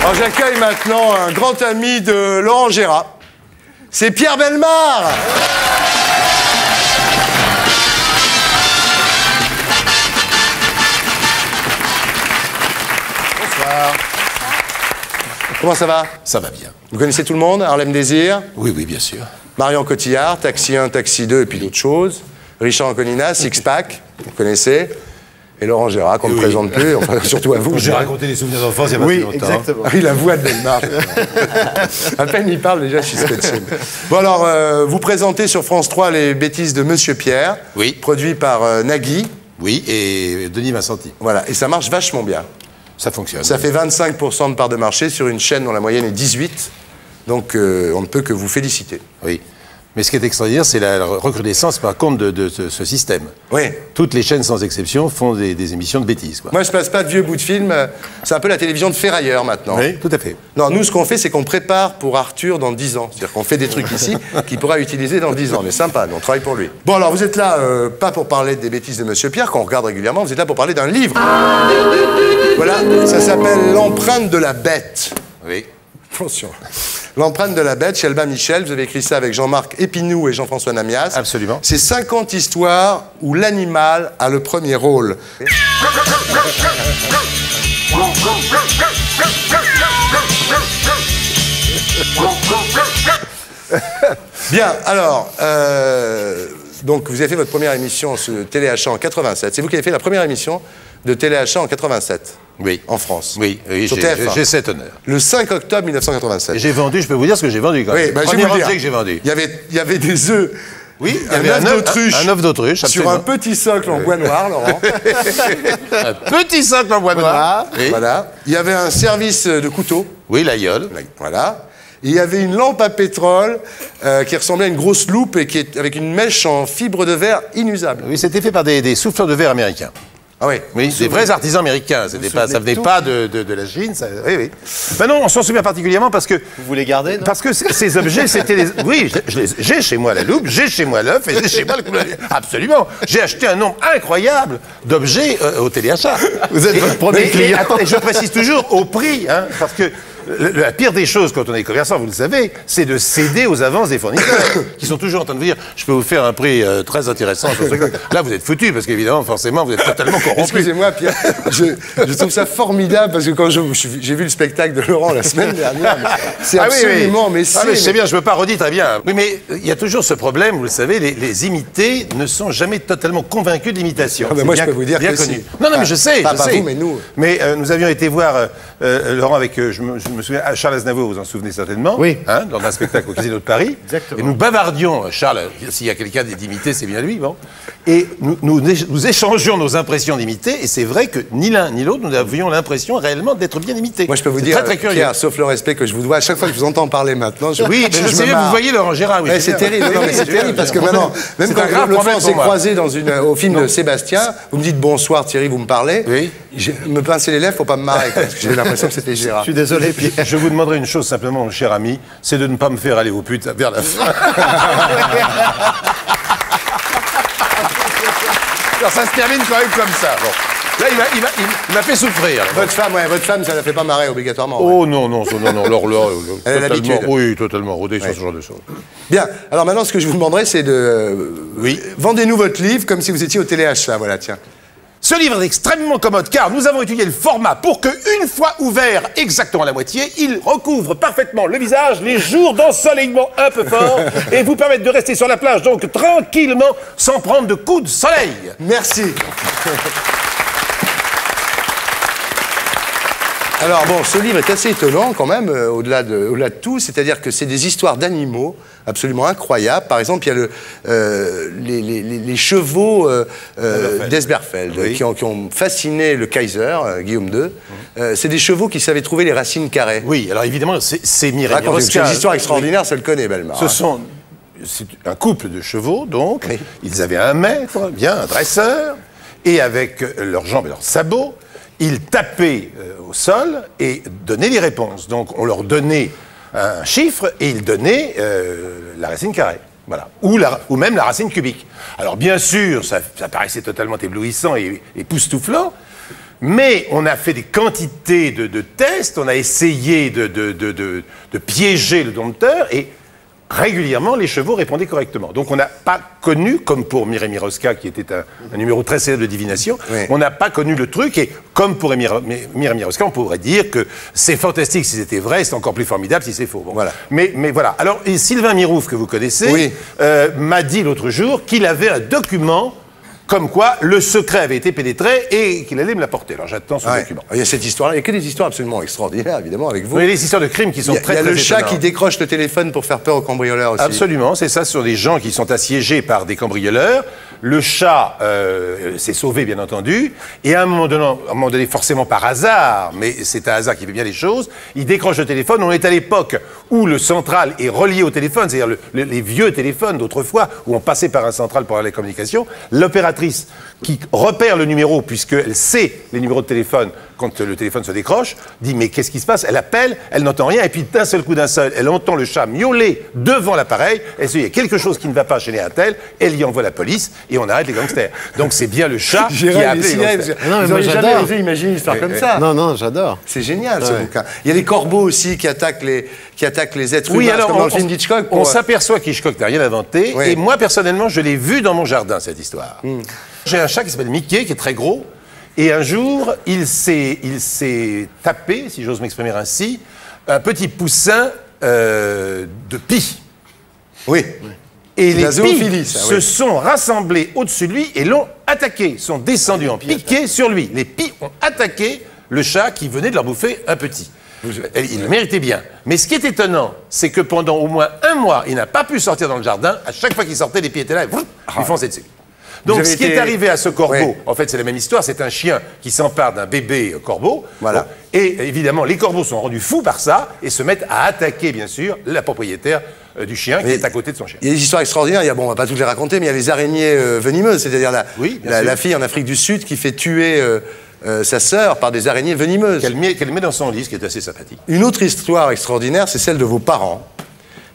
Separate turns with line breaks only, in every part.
Alors j'accueille maintenant un grand ami de Laurent Gérard. C'est Pierre Bellemare. Bonsoir. Comment ça va?
Ça va bien.
Vous connaissez tout le monde? Harlem Désir?
Oui, oui, bien sûr.
Marion Cotillard, Taxi 1, Taxi 2 et puis d'autres choses. Richard Anconina, Six Pack, vous connaissez. Et Laurent Gérard, qu'on ne présente plus, enfin surtout à vous.
J'ai raconté des souvenirs d'enfance il y a pas si longtemps.
Oui, exactement. Ah oui, la voix de Bellemare. À peine il parle, déjà, je suis scotché. Bon alors, vous présentez sur France 3 les bêtises de Monsieur Pierre.
Oui.
Produit par Nagui.
Oui, et Denis Vincenti.
Voilà, et ça marche vachement bien.
Ça fonctionne.
Ça fait 25% de part de marché sur une chaîne dont la moyenne est 18. Donc, on ne peut que vous féliciter.
Oui. Mais ce qui est extraordinaire, c'est la recrudescence, par contre, de ce système.
Oui.
Toutes les chaînes, sans exception, font des émissions de bêtises, quoi.
Moi, je passe pas de vieux bouts de film. C'est un peu la télévision de ferrailleur, maintenant.
Oui, tout à fait.
Non, nous, ce qu'on fait, c'est qu'on prépare pour Arthur dans 10 ans. C'est-à-dire qu'on fait des trucs ici qu'il pourra utiliser dans 10 ans. Mais sympa, nous, on travaille pour lui. Bon, alors, vous êtes là, pas pour parler des bêtises de Monsieur Pierre, qu'on regarde régulièrement, vous êtes là pour parler d'un livre. Voilà, ça s'appelle L'empreinte de la bête.
Oui.
Attention. L'empreinte de la bête, chez Albin Michel, vous avez écrit ça avec Jean-Marc Épinou et Jean-François Namias.
Absolument.
C'est 50 histoires où l'animal a le premier rôle. Bien, alors, donc vous avez fait votre première émission sur Téléachat en 87. C'est vous qui avez fait la première émission de Téléachat en 87.
Oui.
En France.
Oui, oui,
sur TF1.
j'ai cet honneur.
Le 5 octobre 1987.
Et j'ai vendu, je peux vous dire ce que j'ai vendu quand même.
Oui, bah,
Premier objet que j'ai vendu.
Il y avait des œufs.
Oui,
il y avait un œuf d'autruche.
Un œuf d'autruche,
sur un petit socle en bois noir, Laurent.
Un petit socle en bois noir. Oui.
Voilà. Il y avait un service de couteau.
Oui, l'aïeul.
Voilà. Et il y avait une lampe à pétrole qui ressemblait à une grosse loupe et qui est avec une mèche en fibre de verre inusable.
Oui, c'était fait par des souffleurs de verre américains.
Ah oui.
Oui, des vrais artisans américains. Ça venait pas de la Chine. Ça, oui, oui. Ben non, on s'en souvient particulièrement parce que...
Vous voulez garder, non?
Parce que ces objets, c'était les... Oui, j'ai chez moi la loupe, j'ai chez moi l'œuf et j'ai chez moi le... Absolument. J'ai acheté un nombre incroyable d'objets au téléachat.
Vous êtes votre premier client.
Attendez, je précise toujours au prix, hein, parce que... La pire des choses quand on est commerçant, vous le savez, c'est de céder aux avances des fournisseurs, qui sont toujours en train de vous dire « je peux vous faire un prix très intéressant ». Là, vous êtes foutu, parce qu'évidemment, forcément, vous êtes totalement corrompu.
Excusez-moi, Pierre, je trouve ça formidable, parce que quand j'ai vu le spectacle de Laurent la semaine dernière, c'est absolument...
Mais je sais bien, je ne veux pas redire très bien. Oui, mais il y a toujours ce problème, vous le savez, les imités ne sont jamais totalement convaincus de l'imitation.
Moi, je peux vous dire que
connu.
si.
Non, mais je sais,
pas vous, mais nous.
Mais nous avions été voir Laurent avec... je me souviens, Charles Aznavour, vous en souvenez certainement,
oui.
Hein, dans un spectacle au Casino de Paris.
Exactement.
Et nous bavardions, Charles, s'il y a quelqu'un d'imité, c'est bien lui, bon. Et nous échangions nos impressions d'imiter, et c'est vrai que ni l'un ni l'autre, nous avions l'impression réellement d'être bien imités.
Moi, je peux vous dire,
très curieux.
Pierre, sauf le respect que je vous dois, à chaque fois que je vous entends parler maintenant...
Oui, mais je sais bien, vous voyez Laurent Gérard, oui.
C'est terrible, non, mais c'est terrible, parce que maintenant, même quand l'autre fois on s'est croisé au film de Sébastien, vous me dites bonsoir Thierry, vous me parlez,
oui.
Me pincer les lèvres, faut pas me marrer, parce que j'ai l'impression que c'était Gérard.
Je suis désolé, Pierre.
Je vous demanderai une chose simplement, mon cher ami, c'est de ne pas me faire aller au pute vers la fin. Alors ça se termine quand même comme ça. Bon. Là, il m'a fait souffrir.
Votre femme, ça ne la fait pas marrer obligatoirement.
Oh non,
Elle a l'habitude.
Oui, totalement, rodée sur ce genre de choses.
Bien, alors maintenant, ce que je vous demanderai, c'est de...
Oui.
Vendez-nous votre livre comme si vous étiez au téléachat, voilà, tiens.
Ce livre est extrêmement commode car nous avons étudié le format pour que, une fois ouvert exactement à la moitié, il recouvre parfaitement le visage les jours d'ensoleillement un peu fort et vous permettre de rester sur la plage donc tranquillement sans prendre de coups de soleil.
Merci. Alors bon, ce livre est assez étonnant quand même, au-delà de tout, c'est-à-dire que c'est des histoires d'animaux absolument incroyables. Par exemple, il y a les chevaux d'Esberfeld, oui. qui ont fasciné le Kaiser, Guillaume II. C'est des chevaux qui savaient trouver les racines carrées.
Oui, alors évidemment, c'est Mireille Rosca.
C'est une histoire extraordinaire, ça le connaît, Bellemare.
C'est un couple de chevaux, donc. Oui. Ils avaient un maître, bien, un dresseur, et avec leurs jambes et leurs sabots, ils tapaient au sol et donnaient les réponses. Donc on leur donnait un chiffre et ils donnaient la racine carrée. Voilà. Ou même la racine cubique. Alors bien sûr, ça paraissait totalement éblouissant et époustouflant, Mais on a fait des quantités de tests, on a essayé de piéger le dompteur, et régulièrement, les chevaux répondaient correctement. Donc on n'a pas connu, comme pour Mireille Miroska, qui était un numéro très célèbre de divination,
oui.
on n'a pas connu le truc, et comme pour Mireille Miroska, on pourrait dire que c'est fantastique si c'était vrai, c'est encore plus formidable si c'est faux. Bon.
Voilà.
Mais voilà. Alors, et Sylvain Mirouf, que vous connaissez,
oui.
m'a dit l'autre jour qu'il avait un document comme quoi le secret avait été pénétré et qu'il allait me l'apporter. Alors j'attends ce document.
Il y a cette histoire-là, il n'y a que des histoires absolument extraordinaires, évidemment, avec vous.
Il y a des histoires de crimes qui sont très
Il y a le chat
étonnantes.
qui décroche le téléphone pour faire peur aux cambrioleurs aussi.
Absolument, c'est ça, ce sont des gens qui sont assiégés par des cambrioleurs. Le chat s'est sauvé, bien entendu, et à un moment donné, forcément par hasard, mais c'est un hasard qui fait bien les choses, il décroche le téléphone. On est à l'époque où le central est relié au téléphone, c'est-à-dire les vieux téléphones d'autrefois, où on passait par un central pour avoir les communications. L'opératrice qui repère le numéro, puisqu'elle sait les numéros de téléphone quand le téléphone se décroche, dit mais qu'est-ce qui se passe? Elle appelle, elle n'entend rien, et puis d'un seul coup, elle entend le chat miauler devant l'appareil, elle se dit il y a quelque chose qui ne va pas chez les Intel, elle y envoie la police, et on arrête les gangsters. Donc c'est bien le chat qui a appelé les gangsters.
Non, mais
Vous
moi,
n'avez
j'adore.
jamais osé imaginer une histoire comme ça.
Non, j'adore.
C'est génial, ce bouquin. Il y a les corbeaux aussi qui attaquent les êtres
Oui,
humains,
alors
comme dans le film d'Hitchcock.
on s'aperçoit qu'Hitchcock n'a rien inventé,
Oui.
et moi personnellement, je l'ai vu dans mon jardin, cette histoire. J'ai un chat qui s'appelle Mickey, qui est très gros, et un jour, il s'est tapé, si j'ose m'exprimer ainsi, un petit poussin de pie.
Oui.
Et les
La zoophilie,
pies
ça,
se
oui.
sont rassemblés au-dessus de lui et l'ont attaqué, sont descendus en piqué sur lui. Les pies ont attaqué le chat qui venait de leur bouffer un petit. Il le méritait bien. Mais ce qui est étonnant, c'est que pendant au moins un mois, il n'a pas pu sortir dans le jardin. À chaque fois qu'il sortait, les pieds étaient là et lui fonçaient dessus. Donc, ce qui est arrivé à ce corbeau, en fait, c'est la même histoire. C'est un chien qui s'empare d'un bébé corbeau.
Voilà.
Bon, et évidemment, les corbeaux sont rendus fous par ça et se mettent à attaquer, bien sûr, la propriétaire du chien qui est à côté de son chien.
Il y a des histoires extraordinaires. Il y a, bon, on va pas toutes les raconter, mais il y a les araignées venimeuses, c'est-à-dire la fille en Afrique du Sud qui fait tuer sa sœur par des araignées venimeuses.
Qu'elle met dans son lit, ce qui est assez sympathique.
Une autre histoire extraordinaire, c'est celle de vos parents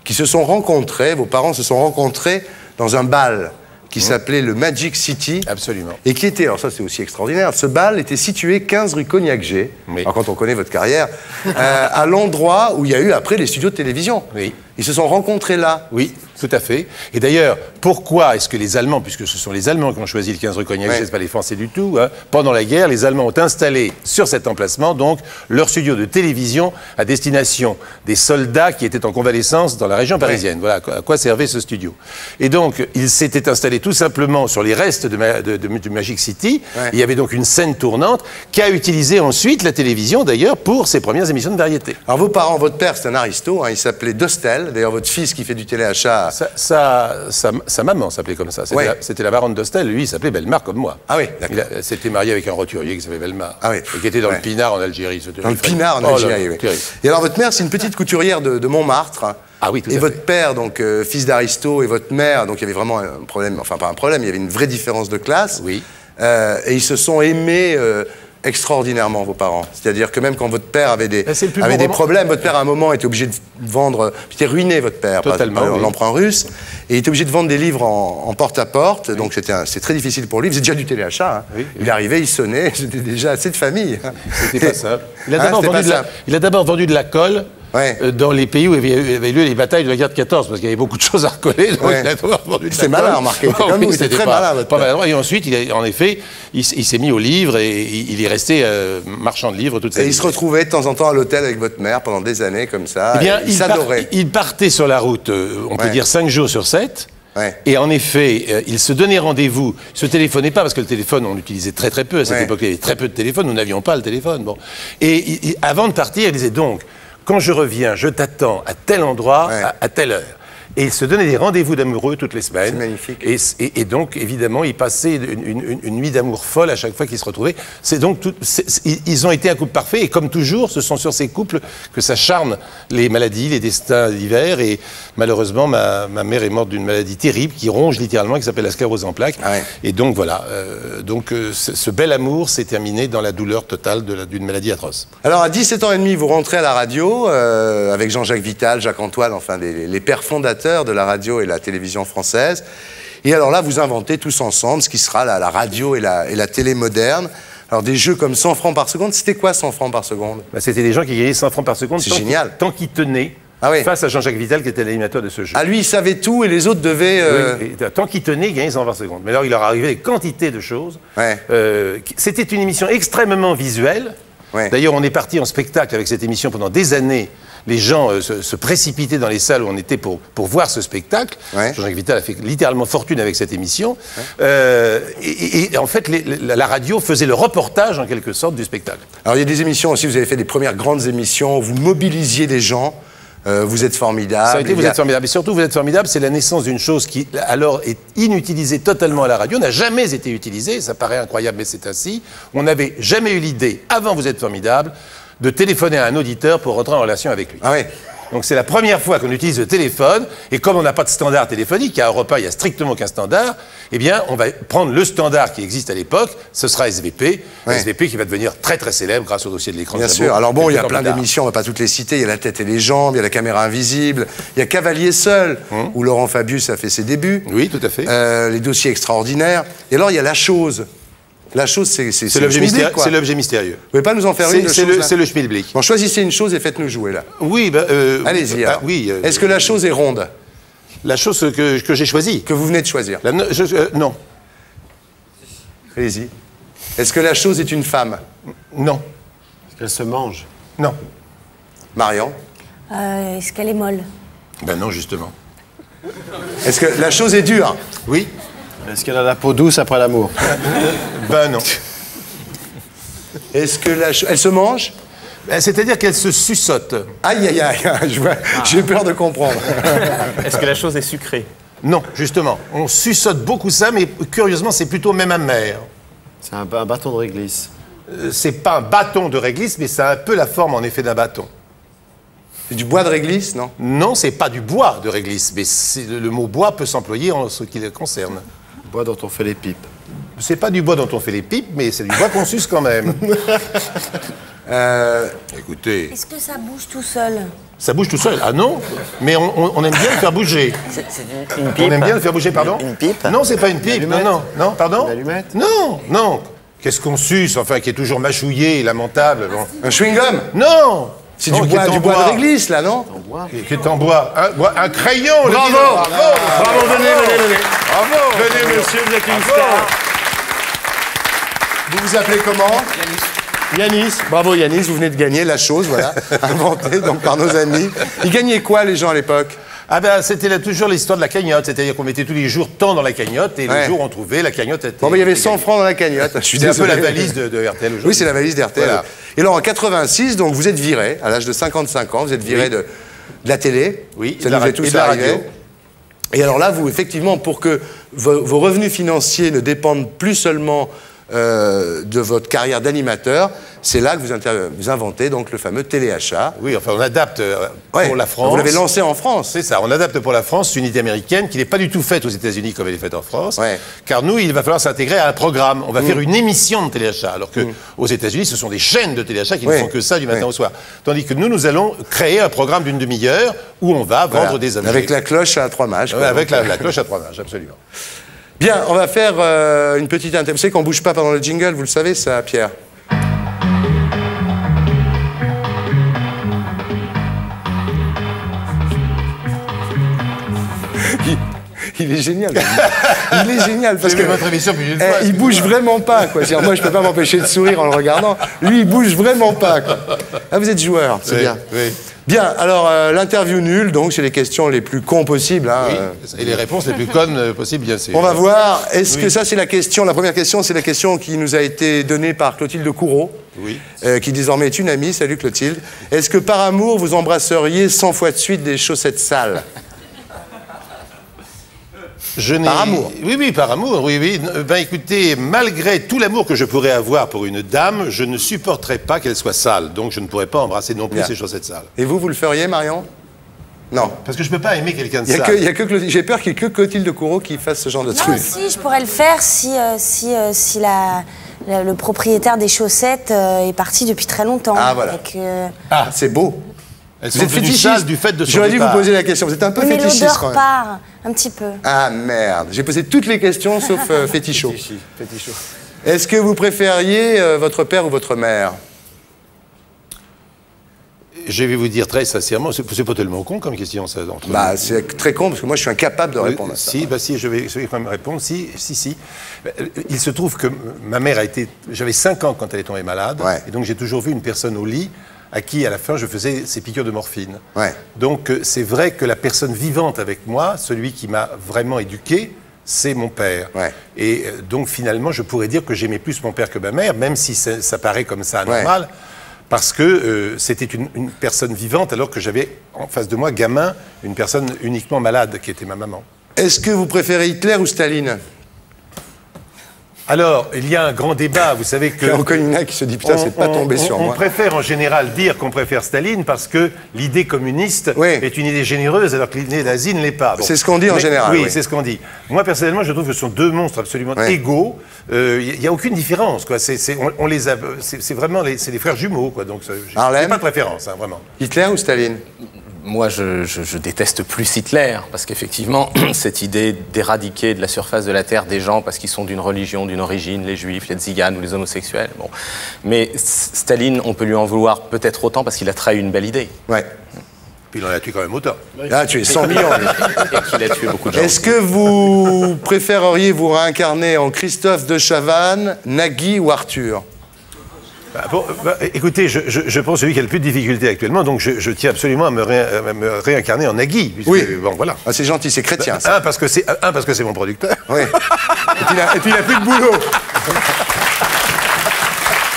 qui se sont rencontrés. Vos parents se sont rencontrés dans un bal qui s'appelait le Magic City.
Absolument.
Et qui était, alors ça c'est aussi extraordinaire, ce bal était situé 15 rue Cognac-G,
Oui.
alors quand on connaît votre carrière, à l'endroit où il y a eu après les studios de télévision.
Oui.
Ils se sont rencontrés là.
Oui, tout à fait. Et d'ailleurs, pourquoi est-ce que les Allemands, puisque ce sont les Allemands qui ont choisi le 15 rue Cognac-G, c'est pas les Français du tout, hein, pendant la guerre, les Allemands ont installé sur cet emplacement donc leur studio de télévision à destination des soldats qui étaient en convalescence dans la région parisienne. Voilà à quoi servait ce studio. Et donc, il s'était installé tout simplement sur les restes du Magic City. Il y avait donc une scène tournante qui a utilisé ensuite la télévision d'ailleurs pour ses premières émissions de variété.
Alors vos parents, votre père c'est un aristo, hein, il s'appelait Dostel, d'ailleurs votre fils qui fait du téléachat...
Sa maman s'appelait comme ça. C'était la baronne d'Ostel. Lui, il s'appelait Bellemare comme moi.
Ah oui, d'accord.
Il s'était marié avec un roturier qui s'appelait Bellemare.
Ah oui.
Et qui était dans le Pinard en Algérie.
Dans le Pinard en Algérie, oui.
Terrible.
Et alors votre mère c'est une petite couturière de Montmartre.
Ah oui, tout à
et
fait.
votre père, donc fils d'aristo, et votre mère, donc il y avait vraiment un problème, enfin pas un problème, il y avait une vraie différence de classe.
Oui.
Et ils se sont aimés extraordinairement, vos parents. C'est-à-dire que même quand votre père avait des problèmes, votre père à un moment était obligé de vendre, puis était ruiné votre père,
Totalement,
par
oui.
l'emprunt russe, et il était obligé de vendre des livres en porte-à-porte, donc c'est très difficile pour lui. Il faisait déjà du téléachat, hein.
Oui.
Il arrivait, il sonnait, c'était déjà assez de famille.
C'était pas ça. Il
C'était
a d'abord vendu de la colle.
Ouais.
Dans les pays où il y avait lieu les batailles de la guerre de 14, parce qu'il y avait beaucoup de choses à recoller, donc
Ouais.
il a d'abord vendu de la
C'est
colle.
malin, remarquez.
Ah
Comme
oui,
vous, c'était
c'était
très malin, votre
pas
père.
maladroit. Et ensuite, en effet, il s'est mis au livre et il est resté marchand de livres toute sa
Et
vie.
il se retrouvait de temps en temps à l'hôtel avec votre mère pendant des années comme ça.
Eh bien,
il s'adorait.
il partait sur la route, on peut
Ouais.
dire 5 jours sur 7.
Ouais.
Et en effet, il se donnait rendez-vous. Il se téléphonait pas parce que le téléphone, on l'utilisait très très peu à cette
Ouais.
époque. Il y avait très peu de téléphones, nous n'avions pas le téléphone. Bon. Et avant de partir, il disait donc, quand je reviens, je t'attends à tel endroit,
Ouais.
à telle heure. Et il se donnait des rendez-vous d'amoureux toutes les semaines.
C'est magnifique.
Et donc, évidemment, il passait une nuit d'amour folle à chaque fois qu'ils se retrouvaient. C'est donc ils ont été un couple parfait. Et comme toujours, ce sont sur ces couples que s'acharnent les maladies, les destins divers. Et malheureusement, ma mère est morte d'une maladie terrible qui ronge littéralement, qui s'appelle la sclérose en plaques.
Ah ouais.
Et donc, voilà. Ce bel amour s'est terminé dans la douleur totale d'une maladie atroce.
Alors à 17 ans et demi, vous rentrez à la radio avec Jean-Jacques Vital, Jacques-Antoine, enfin les pères fondateurs de la radio et la télévision française. Et alors là, vous inventez tous ensemble ce qui sera la radio et la télé moderne. Alors des jeux comme 100 francs par seconde, c'était quoi 100 francs par seconde?
Bah, c'était des gens qui gagnaient 100 francs par seconde.
C'est génial.
Tant qu'ils tenaient face à Jean-Jacques Vital, qui était l'animateur de ce jeu.
Ah, lui, il savait tout et les autres devaient...
Oui, tant qu'ils tenaient, ils gagnaient 100 par seconde. Mais alors, il leur arrivait des quantités de choses.
Ouais.
C'était une émission extrêmement visuelle.
Ouais.
D'ailleurs, on est parti en spectacle avec cette émission pendant des années. Les gens se précipitaient dans les salles où on était pour voir ce spectacle.
Ouais.
Jean-Jacques Vital a fait littéralement fortune avec cette émission. Et en fait, la radio faisait le reportage, en quelque sorte, du spectacle.
Alors, il y a des émissions aussi, vous avez fait des premières grandes émissions, vous mobilisiez les gens, vous êtes formidable.
Ça a été, vous êtes formidable. Et surtout, vous êtes formidable, c'est la naissance d'une chose qui, alors, est inutilisée totalement à la radio, n'a jamais été utilisée, ça paraît incroyable, mais c'est ainsi. On n'avait jamais eu l'idée, avant Vous êtes formidable, de téléphoner à un auditeur pour rentrer en relation avec lui.
Ah oui.
Donc c'est la première fois qu'on utilise le téléphone, et comme on n'a pas de standard téléphonique, à Europe 1, il n'y a strictement qu'un standard, eh bien, on va prendre le standard qui existe à l'époque, ce sera SVP,
Ouais.
SVP qui va devenir très très célèbre grâce au dossier de l'écran.
Bien
de
sûr.
Sabot,
Alors bon, il y a
quelques temps
plein
plus tard.
d'émissions, on va pas toutes les citer. Il y a La tête et les jambes, il y a La caméra invisible, il y a Cavalier seul, où Laurent Fabius a fait ses débuts.
Oui, tout à fait.
Les dossiers extraordinaires. Et alors, il y a La chose. La chose, c'est
C'est l'objet
le schmilblick,
mystérieux.
quoi.
C'est l'objet mystérieux.
Vous pouvez pas nous en faire une de chose, là
C'est le schmilblick.
Bon, choisissez une chose et faites-nous jouer, là.
Oui,
Allez-y, alors.
oui.
Est-ce que la chose est ronde,
La chose que j'ai choisie.
que vous venez de choisir?
Non.
Allez-y. Est-ce que la chose est une femme?
Non.
Est-ce qu'elle se mange?
Non.
Marion?
Est-ce qu'elle est molle?
Ben non, justement.
Est-ce que la chose est dure?
Oui.
Est-ce qu'elle a la peau douce après l'amour?
Ben non.
Est-ce que elle se mange?
Ben, c'est-à-dire qu'elle se suçote.
Aïe, aïe, aïe, j'ai peur de comprendre.
Est-ce que la chose est sucrée?
Non, justement. On suçote beaucoup ça, mais curieusement, c'est plutôt même amer.
C'est un bâton de réglisse.
C'est pas un bâton de réglisse, mais ça a un peu la forme, en effet, d'un bâton.
C'est du bois de réglisse, non?
Non, c'est pas du bois de réglisse, mais le mot bois peut s'employer en ce qui le concerne.
Bois dont on fait les pipes.
C'est pas du bois dont on fait les pipes, mais c'est du bois qu'on suce quand même. Écoutez,
Est-ce que ça bouge tout seul?
ça bouge tout seul. Ah non, mais on aime bien le faire bouger.
C'est une pipe.
On aime bien le faire bouger, pardon?
Une pipe?
Non, c'est pas une pipe. Non,
allumette?
non, non, pardon?
Une allumette?
Non, non. Qu'est-ce qu'on suce, enfin, qui est toujours mâchouillé, lamentable. Bon.
Un chewing-gum?
Non!
C'est
Non,
du
qui est en
bois de réglisse, là, non?
Qui est en bois. Un crayon, le
Bravo!
dis-donc.
Bravo, venez.
Bravo!
Venez, monsieur, vous êtes une
Bravo.
star.
Vous vous appelez comment? Yanis. Bravo Yanis, vous venez de gagner la chose, voilà, inventée donc par nos amis. Ils gagnaient quoi les gens à l'époque?
Ah ben, c'était toujours l'histoire de la cagnotte, c'est-à-dire qu'on mettait tous les jours tant dans la cagnotte, et
Ouais.
le jour où on trouvait, la cagnotte était...
Bon, ben, il y avait 100 francs dans la cagnotte. Je suis
C'est un peu
désolé.
la valise de RTL aujourd'hui.
Oui, c'est la valise d'RTL.
Voilà.
Et alors en 86, donc vous êtes viré, à l'âge de 55 ans, vous êtes viré de la télé.
Oui,
ça
et de la
nous est
radio.
tous
Et de la
arrivé.
radio.
Et alors là, vous, effectivement, pour que vos revenus financiers ne dépendent plus seulement de votre carrière d'animateur, c'est là que vous inventez donc le fameux téléachat.
Oui, enfin, on adapte
Ouais,
pour la France.
Vous l'avez lancé en France.
C'est ça, on adapte pour la France une idée américaine qui n'est pas du tout faite aux États-Unis comme elle est faite en France.
Ouais.
Car nous, il va falloir s'intégrer à un programme. On va faire une émission de téléachat. Alors que aux États-Unis, ce sont des chaînes de téléachat qui ne
Ouais.
font que ça du matin
Ouais.
au soir. Tandis que nous allons créer un programme d'une demi-heure où on va vendre
Voilà.
des objets.
Avec la cloche à 3 mages.
Ouais,
quoi.
avec la cloche à 3 mages, absolument.
Bien, on va faire une petite interview. Vous savez qu'on bouge pas pendant le jingle, vous le savez ça, Pierre? Il est génial. Il est génial parce
J'ai
que
vu votre émission plus d'une
eh,
fois,
il bouge vraiment pas quoi. C'est-à-dire, moi je peux pas m'empêcher de sourire en le regardant. Lui il bouge vraiment pas quoi. Ah vous êtes joueur, c'est
Oui,
bien.
oui.
Bien, alors l'interview nulle, donc c'est les questions les plus cons possibles. Hein,
Et les réponses les plus connes possibles, bien sûr.
On va voir. Est-ce que ça, c'est la question? La première question, c'est la question qui nous a été donnée par Clotilde Courreau,
Oui.
qui désormais est une amie. Salut Clotilde. Est-ce que par amour, vous embrasseriez 100 fois de suite des chaussettes sales? Par amour.
Oui, oui, par amour, oui, oui. Ben écoutez, malgré tout l'amour que je pourrais avoir pour une dame, je ne supporterais pas qu'elle soit sale. Donc je ne pourrais pas embrasser non plus
Bien.
ses chaussettes sales.
Et vous le feriez, Marion? Non.
Parce que je ne peux pas aimer quelqu'un de
Il y a
sale.
que, il y a que Clotilde- J'ai peur qu'il n'y ait que Clotilde Courreau qui fasse ce genre de
Non,
truc.
si, je pourrais le faire si le propriétaire des chaussettes est parti depuis très longtemps.
Ah, voilà.
Et que-
Ah, c'est beau.
Elles
Vous
sont
êtes
devenues
fétichiste.
sales du fait de son
J'aurais dû vous
départ.
poser la question. Vous êtes un peu
Mais
fétichiste
l'odeur
quand même.
part un petit peu.
Ah merde. J'ai posé toutes les questions sauf fétichot. Est-ce que vous préfériez votre père ou votre mère?
Je vais vous dire très sincèrement, c'est pas tellement con comme question, ça.
Bah, c'est très con, parce que moi, je suis incapable de répondre à ça.
Si, je vais quand même répondre. Si. Il se trouve que ma mère a été... J'avais 5 ans quand elle est tombée malade,
Ouais.
et donc j'ai toujours vu une personne au lit à qui, à la fin, je faisais ces piqûres de morphine.
Ouais.
Donc, c'est vrai que la personne vivante avec moi, celui qui m'a vraiment éduqué, c'est mon père.
Ouais.
Et donc, finalement, je pourrais dire que j'aimais plus mon père que ma mère, même si ça paraît comme ça anormal.
Ouais.
Parce que c'était une personne vivante, alors que j'avais en face de moi, gamin, une personne uniquement malade, qui était ma maman.
Est-ce que vous préférez Hitler ou Staline?
Alors, il y a un grand débat, vous savez que...
Il y a encore une qui se dit, putain, c'est pas tombé sur
on
moi.
préfère en général dire qu'on préfère Staline parce que l'idée communiste
Oui.
est une idée généreuse, alors que l'idée nazie ne l'est pas. Bon.
C'est ce qu'on dit en général,
Oui,
oui.
c'est ce qu'on dit. Moi, personnellement, je trouve que ce sont deux monstres absolument
Ouais.
égaux. Il n'y a aucune différence, quoi. On les a... C'est vraiment... C'est des frères jumeaux, quoi. Donc, j'ai
Harlem
pas de préférence, hein, vraiment.
Hitler ou Staline?
Moi, je déteste plus Hitler, parce qu'effectivement, cette idée d'éradiquer de la surface de la Terre des gens parce qu'ils sont d'une religion, d'une origine, les juifs, les tziganes ou les homosexuels, bon. Mais Staline, on peut lui en vouloir peut-être autant parce qu'il a trahi une belle idée.
Ouais.
Puis il en a tué quand même autant.
Ah, tu es 100 millions. lui.
Et qu'il a tué beaucoup de gens.
Est-ce que vous préféreriez vous réincarner en Christophe de Chavannes, Nagui ou Arthur?
Écoutez, je pense celui qui a le plus de difficultés actuellement, donc je tiens absolument à me réincarner en Nagui. Puisque,
Oui.
Bon, voilà.
Ah, c'est gentil, c'est chrétien, ça.
Parce que c'est mon producteur.
Oui. Et puis il a plus de boulot.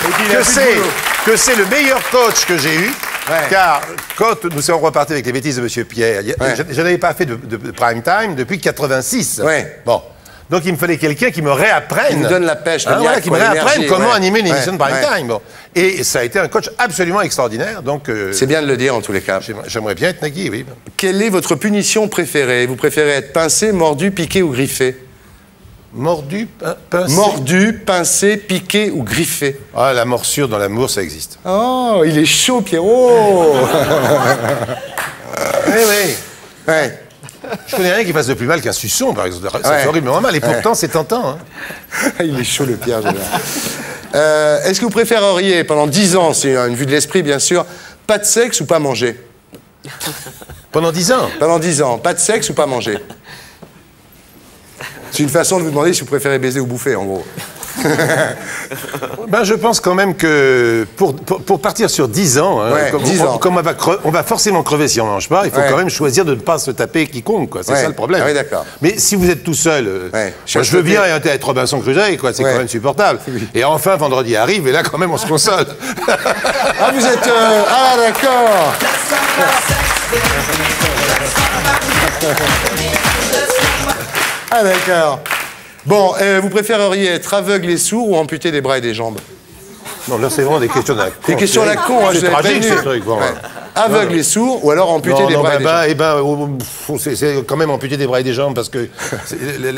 Et puis, il a plus de boulot.
Que c'est le meilleur coach que j'ai eu.
Ouais.
Car quand nous sommes repartis avec les bêtises de M. Pierre,
Ouais.
je n'avais pas fait de prime time depuis 86.
Ouais.
Bon. Donc il me fallait quelqu'un qui me réapprenne.
Qui nous donne la pêche, le
Voilà,
miracle,
qui me
quoi,
réapprenne
l'énergie,
comment
ouais.
animer une émission de prime
Ouais.
time. Bon. Et ça a été un coach absolument extraordinaire. Donc
C'est bien de le dire, en tous les cas.
j'aimerais bien être Nagui, oui.
Quelle est votre punition préférée? Vous préférez être pincé, mordu, piqué ou griffé?
Mordu, pincé.
Mordu, pincé, piqué ou griffé?
Ah, la morsure dans l'amour, ça existe.
Oh, il est chaud, Pierrot.
Oui, oui.
Ouais.
Je connais rien qui fasse de plus mal qu'un suçon, par exemple. Ça
Ouais.
fait horriblement mal, et pourtant, c'est tentant. Hein.
Il est chaud, le Pierre, j'adore. Est-ce que vous préféreriez, pendant 10 ans, c'est une vue de l'esprit, bien sûr, pas de sexe ou pas manger?
Pendant 10 ans.
Pendant 10 ans, pas de sexe ou pas manger? C'est une façon de vous demander si vous préférez baiser ou bouffer, en gros.
Ben, je pense quand même que pour partir sur 10 ans, hein,
Ouais, 10 ans.
comme on va forcément crever si on ne mange pas, il faut
Ouais.
quand même choisir de ne pas se taper quiconque, quoi. C'est
Ouais.
ça le problème.
Ah oui, d'accord.
Mais si vous êtes tout seul,
Ouais.
moi, je veux bien être Robinson Crusoe, quoi. C'est
Ouais.
quand même supportable.
Oui.
Et enfin, vendredi arrive, et là, quand même, on se console.
Ah, vous êtes... Ah, d'accord. Ah, d'accord. Bon, vous préféreriez être aveugle et sourd ou amputé des bras et des jambes?
Non, là, c'est vraiment des questions à la con.
Des questions à la con, hein, je
C'est
l'avais
tragique,
prévenu.
ce truc. Bon,
Ouais. Aveugle et sourd ou alors amputé
Non,
des
non,
bras et des jambes?
c'est quand même amputé des bras et des jambes parce que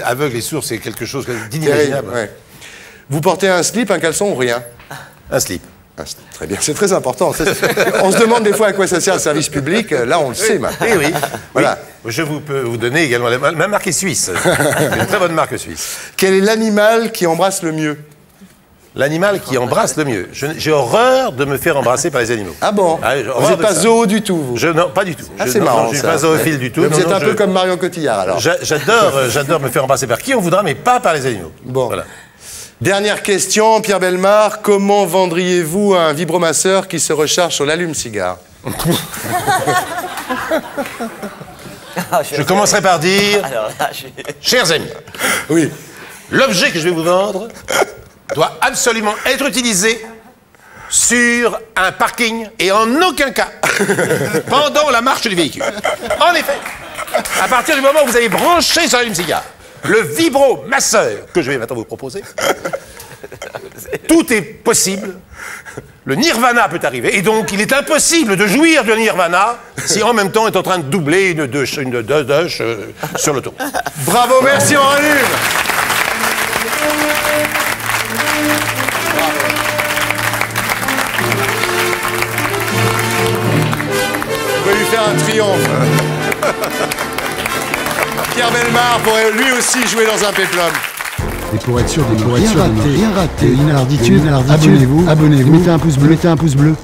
aveugle et sourd, c'est quelque chose d'inimaginable.
Ouais. Vous portez un slip, un caleçon ou rien?
Un slip.
Ah, très bien, c'est très important. On se demande des fois à quoi ça sert le service public. Là, on le sait maintenant.
Eh oui.
Voilà.
Oui. Je peux vous donner également ma marque est suisse. C'est une très bonne marque suisse.
Quel est l'animal qui embrasse le mieux?
L'animal qui embrasse le mieux. J'ai horreur de me faire embrasser par les animaux.
Ah bon?
Ah, j'ai
Vous
horreur
n'êtes
de
pas
ça.
zoo du tout, vous?
Non, pas du tout.
Ah, c'est
Non,
marrant,
je ne suis
ça.
pas zoophile du tout.
Vous
Non,
êtes
non,
un peu comme Marion Cotillard, alors.
J'adore me faire embrasser par qui on voudra, mais pas par les animaux.
Bon.
Voilà.
Dernière question, Pierre Bellemare. Comment vendriez-vous un vibromasseur qui se recharge sur l'allume-cigare?
Je commencerai par dire, chers amis,
Oui.
l'objet que je vais vous vendre doit absolument être utilisé sur un parking et en aucun cas pendant la marche du véhicule. En effet, à partir du moment où vous avez branché sur l'allume-cigare le vibromasseur que je vais maintenant vous proposer, tout est possible. Le nirvana peut arriver, et donc il est impossible de jouir du nirvana si en même temps on est en train de doubler une douche sur le tour.
Bravo, merci, on rallume. On peut lui faire un triomphe. Pierre Bellemare pourrait lui aussi jouer dans un péplum.
Et pour être sûr de ne rien rater, Inarditude, abonnez-vous, mettez un pouce bleu.